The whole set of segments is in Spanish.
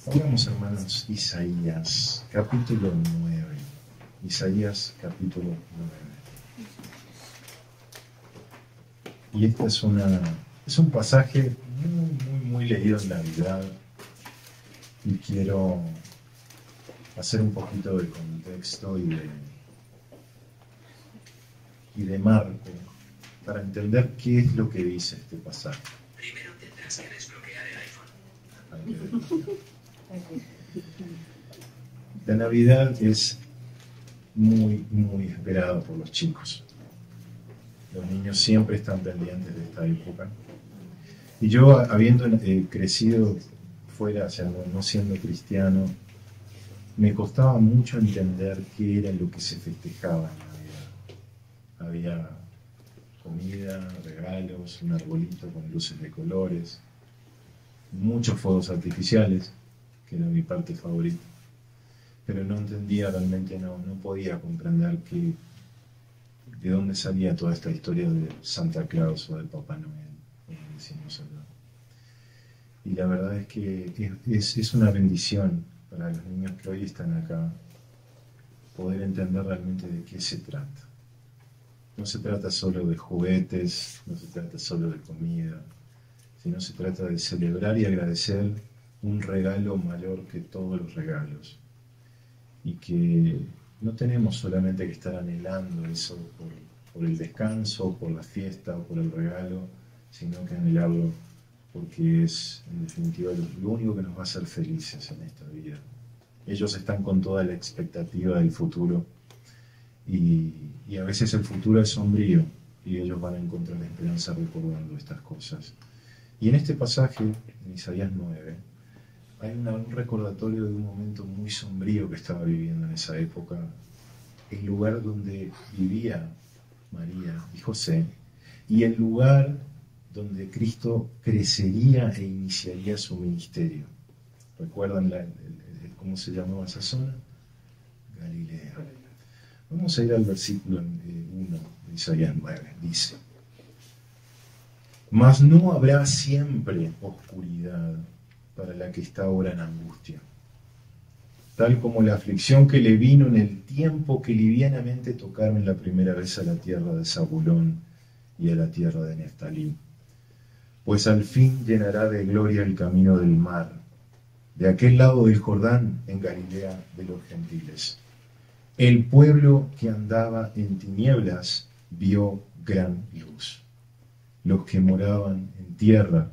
Hablamos, hermanos, Isaías, capítulo 9. Isaías, capítulo 9. Y este es un pasaje muy leído en Navidad. Y quiero hacer un poquito de contexto y de marco para entender qué es lo que dice este pasaje. Primero tendrás que desbloquear el iPhone. La Navidad es muy esperada por los chicos. Los niños siempre están pendientes de esta época. Y yo, habiendo crecido fuera, o sea, no siendo cristiano, me costaba mucho entender qué era lo que se festejaba en Navidad. Había comida, regalos, un arbolito con luces de colores, muchos fuegos artificiales, que era mi parte favorita. Pero no entendía realmente, no podía comprender de dónde salía toda esta historia de Santa Claus o del Papá Noel, como decimos acá. Y la verdad es que es una bendición para los niños que hoy están acá poder entender realmente de qué se trata. No se trata solo de juguetes, no se trata solo de comida, sino se trata de celebrar y agradecer un regalo mayor que todos los regalos. Y que no tenemos solamente que estar anhelando eso por el descanso, por la fiesta o por el regalo, sino que anhelarlo porque es, en definitiva, lo único que nos va a hacer felices en esta vida. Ellos están con toda la expectativa del futuro y a veces el futuro es sombrío y ellos van a encontrar esperanza recordando estas cosas. Y en este pasaje, en Isaías 9, hay un recordatorio de un momento muy sombrío que estaba viviendo en esa época, el lugar donde vivía María y José, y el lugar donde Cristo crecería e iniciaría su ministerio. ¿Recuerdan cómo se llamaba esa zona? Galilea. Vamos a ir al versículo 1 de Isaías 9. Dice: Mas no habrá siempre oscuridad para la que está ahora en angustia, tal como la aflicción que le vino en el tiempo que livianamente tocaron la primera vez a la tierra de Zabulón y a la tierra de Neftalí. Pues al fin llenará de gloria el camino del mar, de aquel lado del Jordán, en Galilea de los gentiles. El pueblo que andaba en tinieblas vio gran luz. Los que moraban en tierra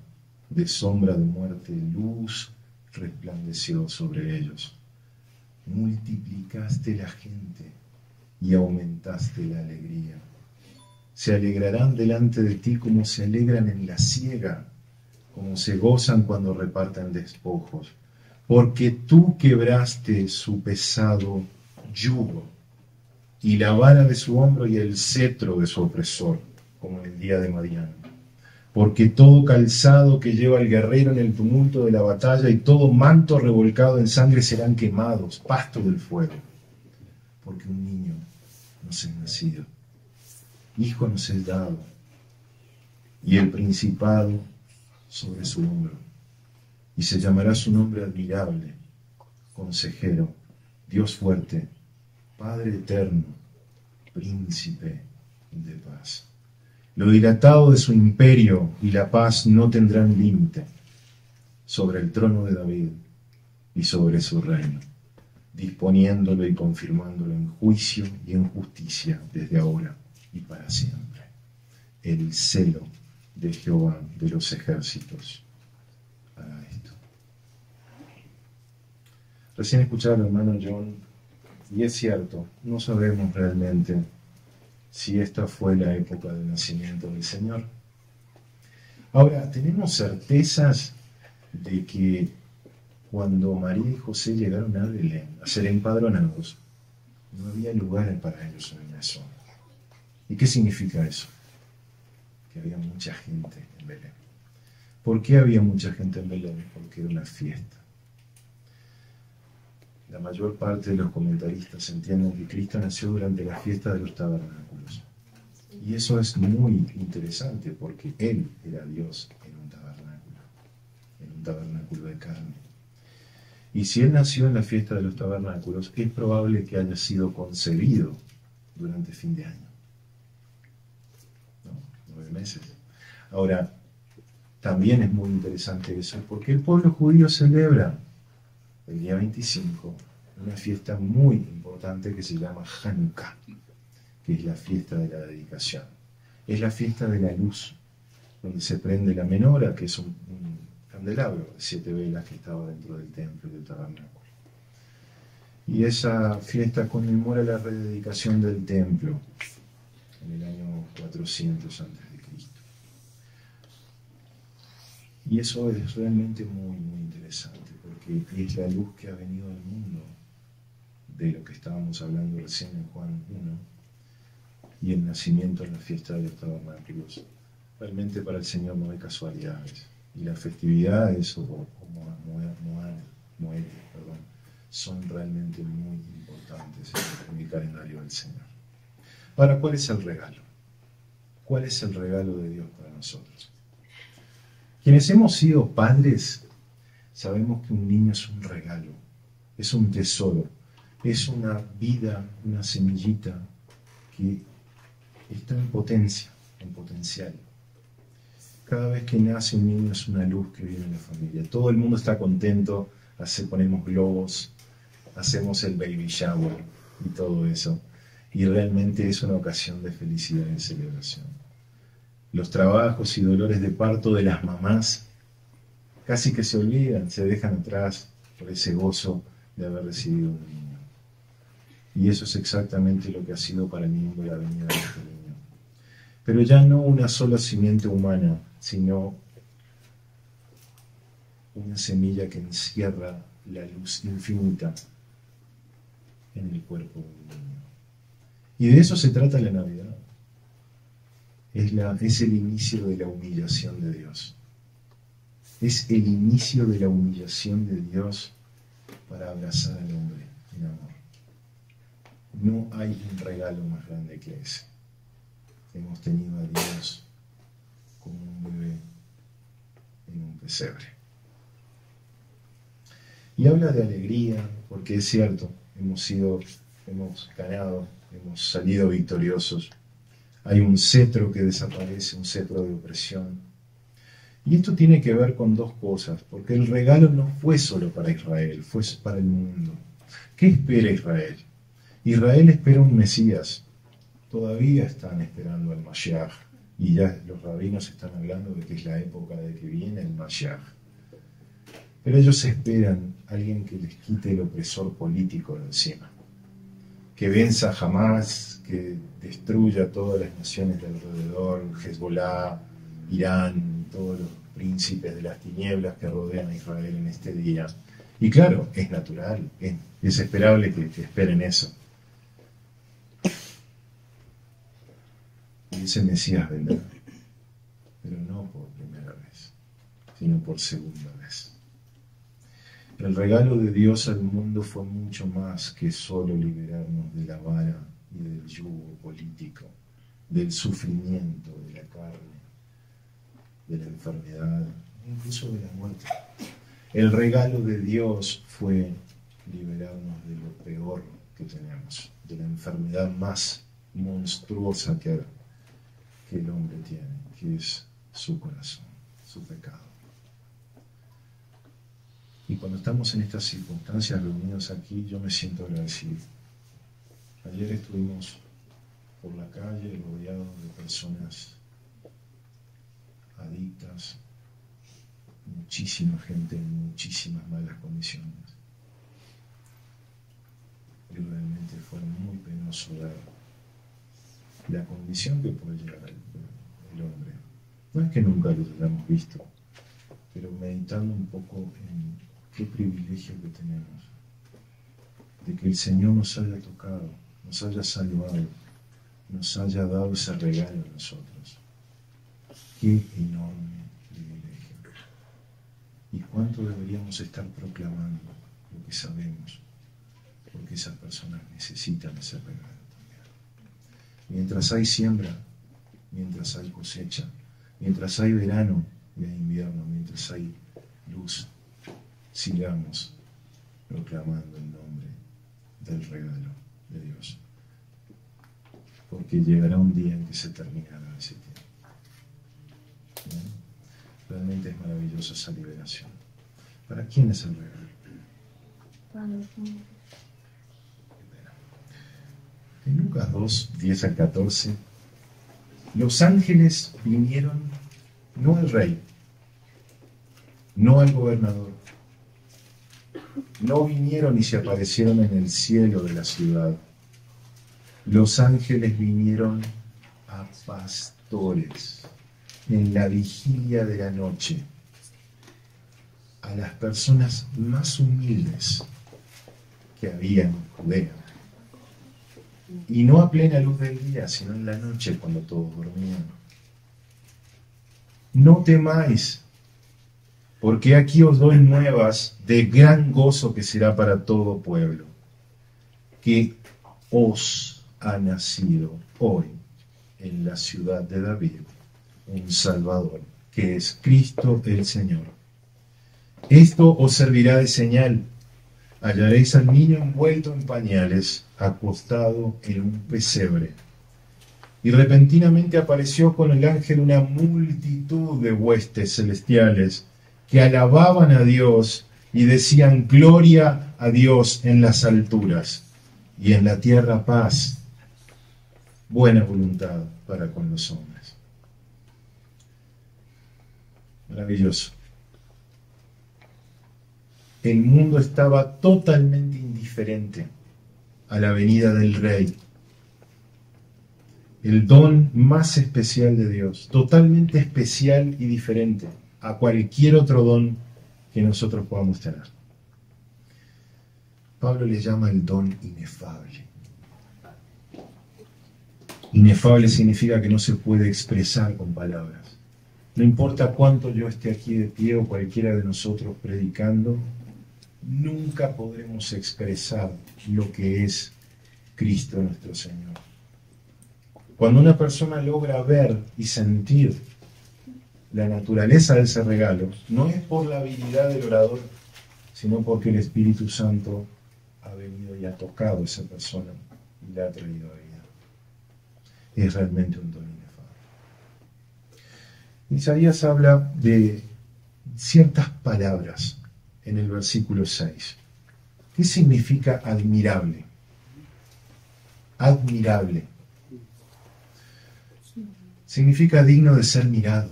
de sombra de muerte, luz resplandeció sobre ellos. Multiplicaste la gente y aumentaste la alegría. Se alegrarán delante de ti como se alegran en la siega, como se gozan cuando reparten despojos, porque tú quebraste su pesado yugo y la vara de su hombro y el cetro de su opresor, como en el día de Madián. Porque todo calzado que lleva el guerrero en el tumulto de la batalla y todo manto revolcado en sangre serán quemados, pasto del fuego. Porque un niño nos es nacido, hijo nos es dado, y el principado sobre su hombro. Y se llamará su nombre admirable, consejero, Dios fuerte, Padre eterno, príncipe de paz. Lo dilatado de su imperio y la paz no tendrán límite sobre el trono de David y sobre su reino, disponiéndolo y confirmándolo en juicio y en justicia desde ahora y para siempre. El celo de Jehová de los ejércitos hará esto. Recién escuchaba al hermano John, y es cierto, no sabemos realmente si esta fue la época del nacimiento del Señor. Ahora, tenemos certezas de que cuando María y José llegaron a Belén a ser empadronados, no había lugar para ellos en la zona. ¿Y qué significa eso? Que había mucha gente en Belén. ¿Por qué había mucha gente en Belén? Porque era una fiesta. La mayor parte de los comentaristas entienden que Cristo nació durante la fiesta de los tabernáculos. Y eso es muy interesante porque Él era Dios en un tabernáculo de carne. Y si Él nació en la fiesta de los tabernáculos, es probable que haya sido concebido durante fin de año. ¿No? 9 meses. Ahora, también es muy interesante eso, porque el pueblo judío celebra el día 25 una fiesta muy importante que se llama Hanukkah, que es la fiesta de la dedicación. Es la fiesta de la luz, donde se prende la menora, que es un candelabro de 7 velas que estaba dentro del templo y del tabernáculo. Y esa fiesta conmemora la rededicación del templo en el año 400 a.C. Y eso es realmente muy, muy interesante, porque es la luz que ha venido al mundo, de lo que estábamos hablando recién en Juan 1, y el nacimiento en la fiesta de los tabernáculos. Realmente para el Señor no hay casualidades. Y las festividades son realmente muy importantes en el calendario del Señor. Ahora, ¿cuál es el regalo? ¿Cuál es el regalo de Dios para nosotros? Quienes hemos sido padres, sabemos que un niño es un regalo, es un tesoro, es una vida, una semillita que está en potencia, en potencial. Cada vez que nace un niño es una luz que viene en la familia. Todo el mundo está contento, ponemos globos, hacemos el baby shower y todo eso. Y realmente es una ocasión de felicidad y de celebración. Los trabajos y dolores de parto de las mamás casi que se olvidan, se dejan atrás por ese gozo de haber recibido un niño. Y eso es exactamente lo que ha sido para el mundo la venida de este niño. Pero ya no una sola simiente humana, sino una semilla que encierra la luz infinita en el cuerpo de un niño. Y de eso se trata la Navidad. Es el inicio de la humillación de Dios. Es el inicio de la humillación de Dios para abrazar al hombre en amor. No hay un regalo más grande que ese. Hemos tenido a Dios como un bebé en un pesebre. Y habla de alegría, porque es cierto, hemos ganado, hemos salido victoriosos. Hay un cetro que desaparece, un cetro de opresión. Y esto tiene que ver con dos cosas, porque el regalo no fue solo para Israel, fue para el mundo. ¿Qué espera Israel? Israel espera un Mesías. Todavía están esperando al Mashiach, y ya los rabinos están hablando de que es la época de que viene el Mashiach. Pero ellos esperan a alguien que les quite el opresor político de encima, que venza jamás, que destruya todas las naciones de alrededor, Hezbollah, Irán, todos los príncipes de las tinieblas que rodean a Israel en este día. Y claro, es natural, es esperable que esperen eso. Y ese Mesías vendrá, pero no por primera vez, sino por segunda vez. El regalo de Dios al mundo fue mucho más que solo liberarnos de la vara y del yugo político, del sufrimiento, de la carne, de la enfermedad, incluso de la muerte. El regalo de Dios fue liberarnos de lo peor que tenemos, de la enfermedad más monstruosa que el hombre tiene, que es su corazón, su pecado. Y cuando estamos en estas circunstancias reunidos aquí, yo me siento agradecido. Ayer estuvimos por la calle rodeados de personas adictas, muchísima gente en muchísimas malas condiciones. Y realmente fue muy penoso ver la condición que puede llegar el hombre. No es que nunca lo hayamos visto, pero meditando un poco en qué privilegio que tenemos de que el Señor nos haya tocado, nos haya salvado, nos haya dado ese regalo a nosotros. Qué enorme privilegio. Y cuánto deberíamos estar proclamando lo que sabemos, porque esas personas necesitan ese regalo también. Mientras hay siembra, mientras hay cosecha, mientras hay verano y hay invierno, mientras hay luz, sigamos proclamando el nombre del regalo de Dios. Porque llegará un día en que se terminará ese tiempo. ¿Bien? Realmente es maravillosa esa liberación. ¿Para quién es el regalo? Para los hombres. En Lucas 2, 10 al 14, los ángeles vinieron no al rey, no al gobernador, no vinieron y se aparecieron en el cielo de la ciudad. Los ángeles vinieron a pastores en la vigilia de la noche, a las personas más humildes que había en Judea. Y no a plena luz del día, sino en la noche cuando todos dormían. No temáis, porque aquí os doy nuevas de gran gozo que será para todo pueblo, que os ha nacido hoy en la ciudad de David un Salvador, que es Cristo el Señor. Esto os servirá de señal. Hallaréis al niño envuelto en pañales, acostado en un pesebre. Y repentinamente apareció con el ángel una multitud de huestes celestiales que alababan a Dios y decían: gloria a Dios en las alturas y en la tierra paz, buena voluntad para con los hombres. Maravilloso. El mundo estaba totalmente indiferente a la venida del Rey, el don más especial de Dios, totalmente especial y diferente a cualquier otro don que nosotros podamos tener. Pablo le llama el don inefable. Inefable significa que no se puede expresar con palabras. No importa cuánto yo esté aquí de pie o cualquiera de nosotros predicando, nunca podremos expresar lo que es Cristo nuestro Señor. Cuando una persona logra ver y sentir la naturaleza de ese regalo, no es por la habilidad del orador, sino porque el Espíritu Santo ha venido y ha tocado a esa persona y la ha traído a vida. Es realmente un don inefable. Isaías habla de ciertas palabras en el versículo 6. ¿Qué significa admirable? Admirable. Significa digno de ser mirado.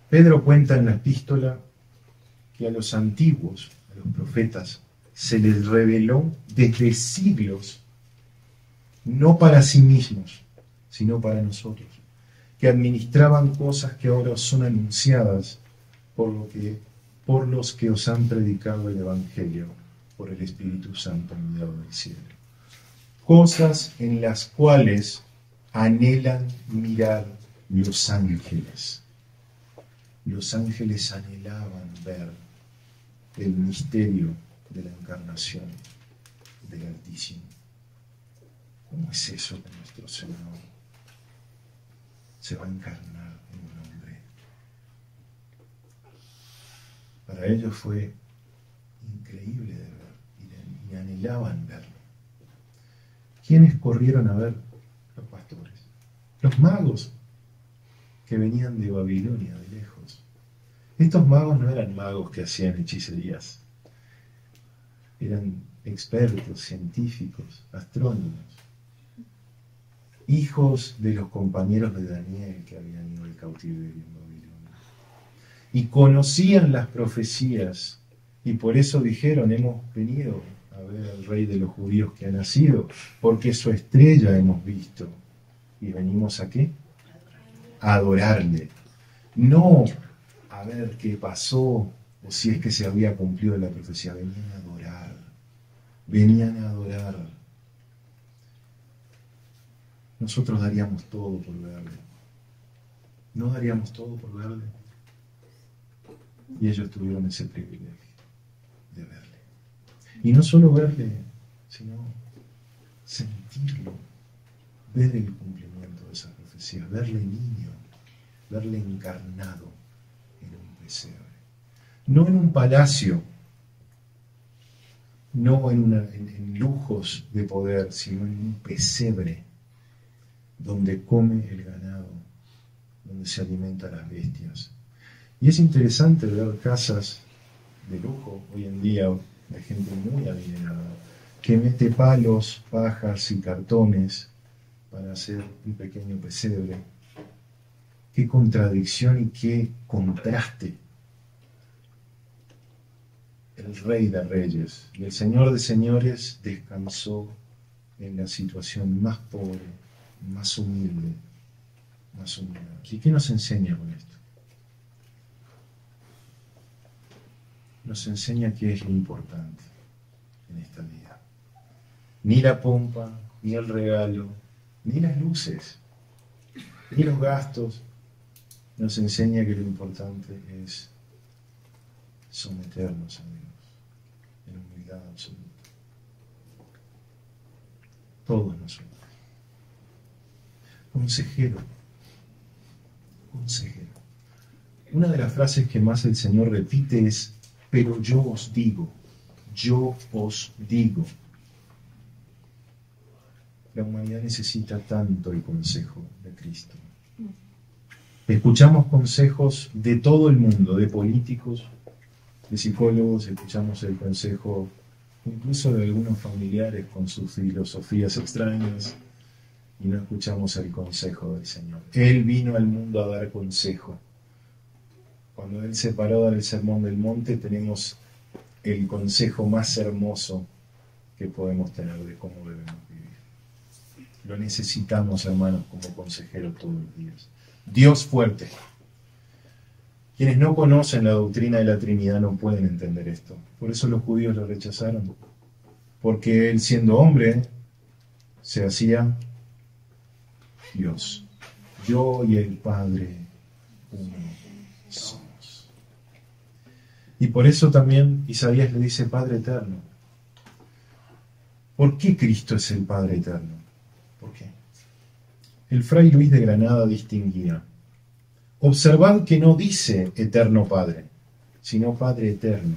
Pedro cuenta en la epístola que a los antiguos, a los profetas, se les reveló desde siglos, no para sí mismos, sino para nosotros, que administraban cosas que ahora son anunciadas por los que os han predicado el Evangelio por el Espíritu Santo enviado del cielo. Cosas en las cuales anhelan mirar los ángeles. Los ángeles anhelaban ver el misterio de la encarnación del Altísimo. ¿Cómo es eso que nuestro Señor se va a encarnar en un hombre? Para ellos fue increíble de ver y anhelaban verlo. ¿Quiénes corrieron a ver? Los pastores, los magos que venían de Babilonia, de lejos. Estos magos no eran magos que hacían hechicerías, eran expertos, científicos, astrónomos, hijos de los compañeros de Daniel que habían ido al cautiverio en Babilonia. Y conocían las profecías, y por eso dijeron: hemos venido a ver al Rey de los judíos que ha nacido, porque su estrella hemos visto. ¿Y venimos a qué? A adorarle. No a ver qué pasó, o si es que se había cumplido la profecía. Venían a adorar. Venían a adorar. Nosotros daríamos todo por verle. ¿No daríamos todo por verle? Y ellos tuvieron ese privilegio de verle. Y no solo verle, sino sentirlo, ver el cumplimiento de esa profecía, verle niño, verle encarnado en un pesebre. no en un palacio, no en lujos de poder, sino en un pesebre donde come el ganado, donde se alimenta las bestias. Y es interesante ver casas de lujo hoy en día de gente muy adinerada que mete palos, pajas y cartones para hacer un pequeño pesebre. Qué contradicción y qué contraste. El Rey de Reyes y el Señor de Señores descansó en la situación más pobre, más humilde, más humilde. ¿Y qué nos enseña con esto? Nos enseña qué es lo importante en esta vida. Ni la pompa, ni el regalo, ni las luces, ni los gastos. Nos enseña que lo importante es someternos a Dios en humildad absoluta. Todos nosotros. Consejero. Una de las frases que más el Señor repite es: pero yo os digo. La humanidad necesita tanto el consejo de Cristo. Escuchamos consejos de todo el mundo, de políticos, de psicólogos, escuchamos el consejo incluso de algunos familiares con sus filosofías extrañas, y no escuchamos el consejo del Señor. Él vino al mundo a dar consejo. Cuando Él se paró a dar el sermón del monte, tenemos el consejo más hermoso que podemos tener de cómo debemos vivir. Lo necesitamos, hermanos, como consejero todos los días. Dios fuerte. Quienes no conocen la doctrina de la Trinidad no pueden entender esto. Por eso los judíos lo rechazaron. Porque Él, siendo hombre, se hacía Dios. Yo y el Padre uno somos. Y por eso también Isaías le dice Padre eterno. ¿Por qué Cristo es el Padre eterno? ¿Por qué? El fray Luis de Granada distinguía: observad que no dice eterno Padre, sino Padre eterno,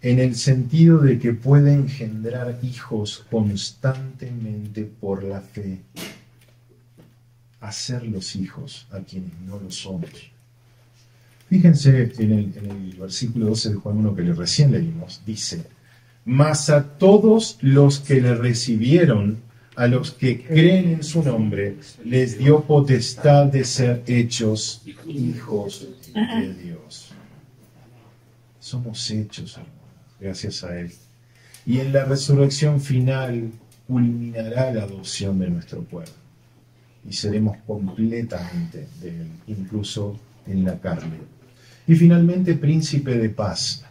en el sentido de que puede engendrar hijos constantemente por la fe, hacerlos hijos a quienes no lo somos. Fíjense en el versículo 12 de Juan 1 que recién leímos, dice: mas a todos los que le recibieron, a los que creen en su nombre, les dio potestad de ser hechos hijos de Dios. Somos hechos, hermanos, gracias a Él. Y en la resurrección final culminará la adopción de nuestro cuerpo. Y seremos completamente de Él, incluso en la carne. Y finalmente, príncipe de paz.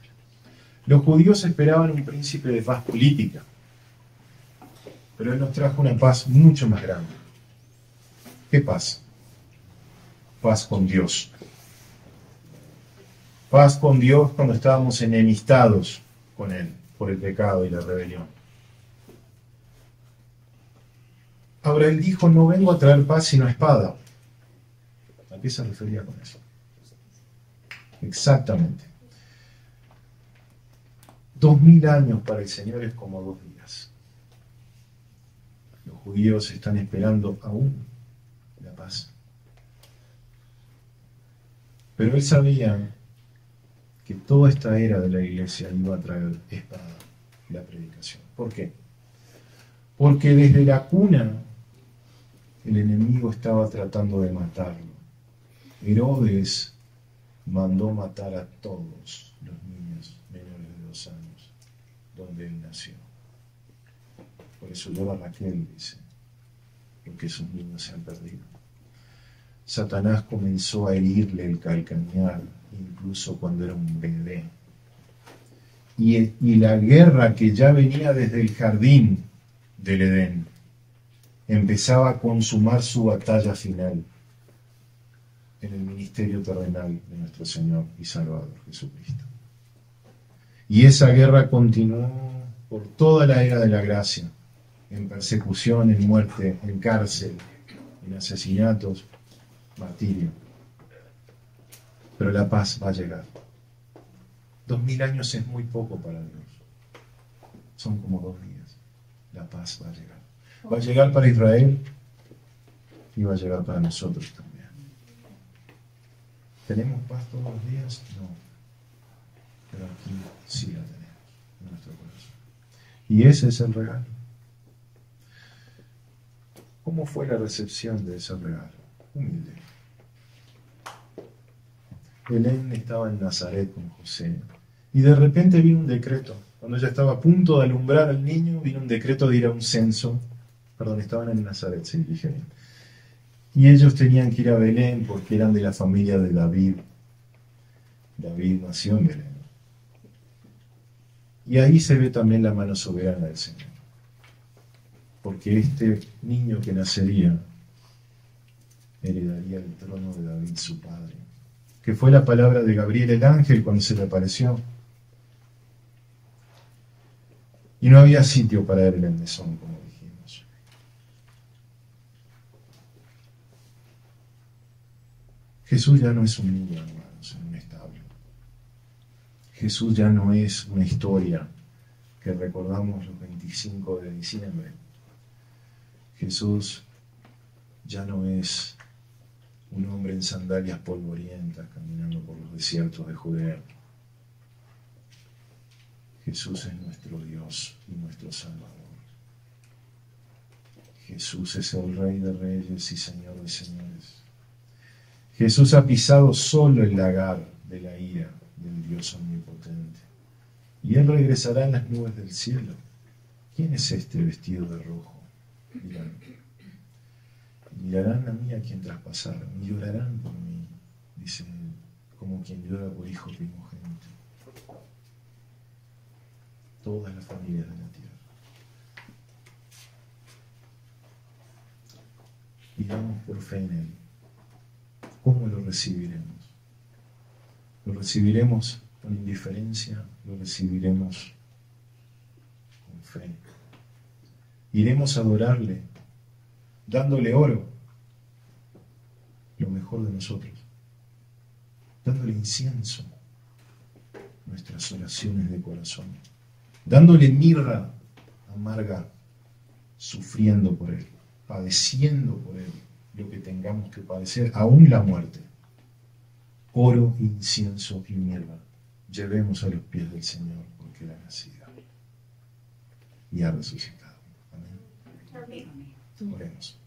Los judíos esperaban un príncipe de paz política, pero Él nos trajo una paz mucho más grande. ¿Qué paz? Paz con Dios. Paz con Dios cuando estábamos enemistados con Él por el pecado y la rebelión. Ahora Él dijo: no vengo a traer paz sino espada. ¿A qué se refería con eso? Exactamente. 2000 años para el Señor es como 2 días. Los judíos están esperando aún la paz. Pero Él sabía que toda esta era de la iglesia iba a traer espada, la predicación. ¿Por qué? Porque desde la cuna el enemigo estaba tratando de matarlo. Herodes mandó matar a todos los niños menores de 2 años donde él nació. Por eso llora Raquel, dice, porque esos niños se han perdido. Satanás comenzó a herirle el calcañar, incluso cuando era un bebé. Y la guerra que ya venía desde el jardín del Edén empezaba a consumar su batalla final en el ministerio terrenal de nuestro Señor y Salvador Jesucristo. Y esa guerra continuó por toda la era de la gracia, en persecución, en muerte, en cárcel, en asesinatos, martirio. Pero la paz va a llegar. 2000 años es muy poco para Dios. Son como 2 días. La paz va a llegar. Va a llegar para Israel y va a llegar para nosotros también. ¿Tenemos paz todos los días? No. Pero aquí sí la tenemos en nuestro corazón. Y ese es el regalo. ¿Cómo fue la recepción de ese regalo? Humilde. Belén estaba en Nazaret con José y de repente vino un decreto. Cuando ya estaba a punto de alumbrar al niño, vino un decreto de ir a un censo. Perdón, estaban en Nazaret, sí, dije bien. Y ellos tenían que ir a Belén porque eran de la familia de David. David nació en Belén. Y ahí se ve también la mano soberana del Señor. Porque este niño que nacería heredaría el trono de David, su padre. Que fue la palabra de Gabriel el ángel cuando se le apareció. Y no había sitio para él en el mesón, como dijimos. Jesús ya no es un niño, hermanos, en un establo. Jesús ya no es una historia que recordamos los 25 de diciembre. Jesús ya no es un hombre en sandalias polvorientas caminando por los desiertos de Judea. Jesús es nuestro Dios y nuestro Salvador. Jesús es el Rey de Reyes y Señor de Señores. Jesús ha pisado solo el lagar de la ira del Dios omnipotente. Y Él regresará en las nubes del cielo. ¿Quién es este vestido de rojo? Dirán. Mirarán a mí a quien traspasaron y llorarán por mí, dice Él, como quien llora por hijo primogénito. Todas las familias de la tierra. Vivamos por fe en Él. ¿Cómo lo recibiremos? ¿Lo recibiremos con indiferencia? ¿Lo recibiremos con fe? Iremos a adorarle, dándole oro, lo mejor de nosotros, dándole incienso, nuestras oraciones de corazón, dándole mirra amarga, sufriendo por Él, padeciendo por Él lo que tengamos que padecer, aún la muerte. Oro, incienso y mirra, llevemos a los pies del Señor, porque Él ha nacido y ha resucitado. Amén. Oremos.